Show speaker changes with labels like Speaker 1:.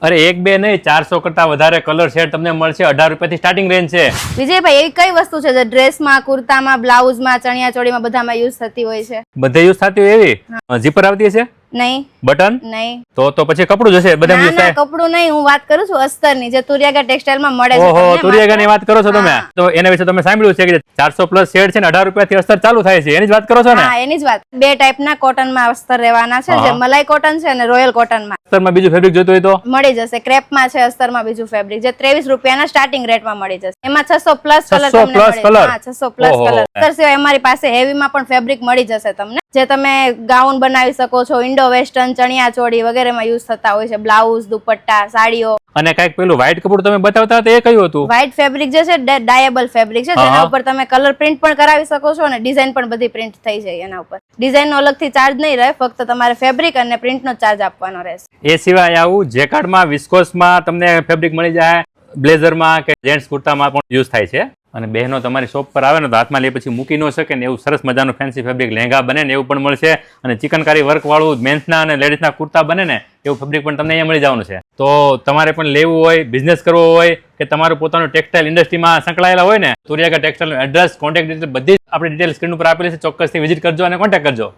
Speaker 1: અરે એક બે નહીં 400 કરતા વધારે કલર શેડ તમને મળશે 18 રૂપિયાથી સ્ટાર્ટિંગ રેન્જ છે.
Speaker 2: વિજયભાઈ એવી કઈ વસ્તુ છે જે ડ્રેસમાં, કુર્તામાં, બ્લાઉઝમાં, ચણિયા ચોળીમાં બધામાં યુઝ થતી હોય છે?
Speaker 1: બધે યુઝ થતી હોય એવી ઝીપર આવતી છે
Speaker 2: નહીં,
Speaker 1: બટન
Speaker 2: નહીં.
Speaker 1: તો પછી કપડું જશે બધા
Speaker 2: ના
Speaker 1: યુઝ
Speaker 2: ના,
Speaker 1: થાય.
Speaker 2: કપડું નહીં, હું વાત કરું છું અસ્તરની, જે તુરિયાગા ટેક્સટાઇલમાં મળે છે.
Speaker 1: ઓહો
Speaker 2: તમને
Speaker 1: તુરિયાગાની
Speaker 2: માત્ર-
Speaker 1: વાત કરો છો તમે.
Speaker 2: હા.
Speaker 1: તો એના વિશે તમે સાંભળ્યું છે કે 400 પ્લસ શેડ છે ને 18 રૂપિયાથી અસ્તર ચાલુ થાય છે, એની જ વાત કરો છો ને?
Speaker 2: હા, એની જ વાત. બે ટાઈપના કોટનમાં અસ્તર રહેવાના છે, જે મલાઈ કોટન છે અને રોયલ કોટનમાં
Speaker 1: અસ્તરમાં બીજું ફેબ્રિક જોઈતું હોય તો
Speaker 2: મળી જશે. ક્રેપમાં છે અસ્તરમાં બીજું ફેબ્રિક, જે 23 રૂપિયાના સ્ટાર્ટિંગ રેટમાં મળી જશે. એમાં 600 પ્લસ કલર
Speaker 1: 600
Speaker 2: તમને
Speaker 1: plus
Speaker 2: મળે.
Speaker 1: colour?
Speaker 2: હા, 600 પ્લસ
Speaker 1: ઓહો.
Speaker 2: કલર. અસ્તર સિવાય અમારી પાસે હેવીમાં પણ ફેબ્રિક મળી જશે તમને, જે તમે ગાઉન બનાવી શકો છો, ઇન્ડો વેસ્ટર્ન, ચણિયા ચોળી વગેરેમાં યુઝ થતા હોય છે. બ્લાઉઝ, દુપટ્ટા, સાડીઓ.
Speaker 1: અને કઈક પેલું વ્હાઈટ કપડું તમે બતાવતા હતા એ કયું હતું?
Speaker 2: વ્હાઇટ ફેબ્રિક જે છે ડાયેબલ ફેબ્રિક છે, જેના ઉપર તમે કલર પ્રિન્ટ પણ કરાવી શકો છો અને ડિઝાઇન પણ બધી પ્રિન્ટ થઈ જાય એના ઉપર. ડિઝાઇન નો અલગથી ચાર્જ નહીં રહે, ફક્ત તમારે ફેબ્રિક અને પ્રિન્ટ નો ચાર્જ આપવાનો રહેશે.
Speaker 1: એ સિવાય આવું જેકાર્ડમાં, વિસ્કોસમાં તમને ફેબ્રિક મળી જાય, બ્લેઝરમાં કે જેન્ટ્સ કુર્તામાં પણ યુઝ થાય છે. અને બહેનો તમારી શોપ પર આવે ને તો હાથમાં લે પછી મૂકી ન શકે ને એવું સરસ મજાનું ફેન્સી ફેબ્રિક લહેંગા બને ને એવું પણ મળશે. અને ચિકનકારી વર્ક વાળું મેન્સના અને લેડીઝના કુર્તા બને ને એવું ફેબ્રિક પણ તમને અહીંયા મળી જવાનું છે. તો તમારે પણ લેવું હોય, બિઝનેસ કરવો હોય કે તમારું પોતાનું ટેક્સટાઇલ ઇન્ડસ્ટ્રીમાં સંકળાયેલા હોય ને, તુરિયાગા ટેક્સટાઇલનું એડ્રેસ, કોન્ટેક્ટ ડિટેલ બધી જ આપણી ડિટેલ સ્ક્રીન ઉપર આપેલી છે. ચોક્કસથી વિઝિટ કરજો અને કોન્ટેક્ટ કરજો.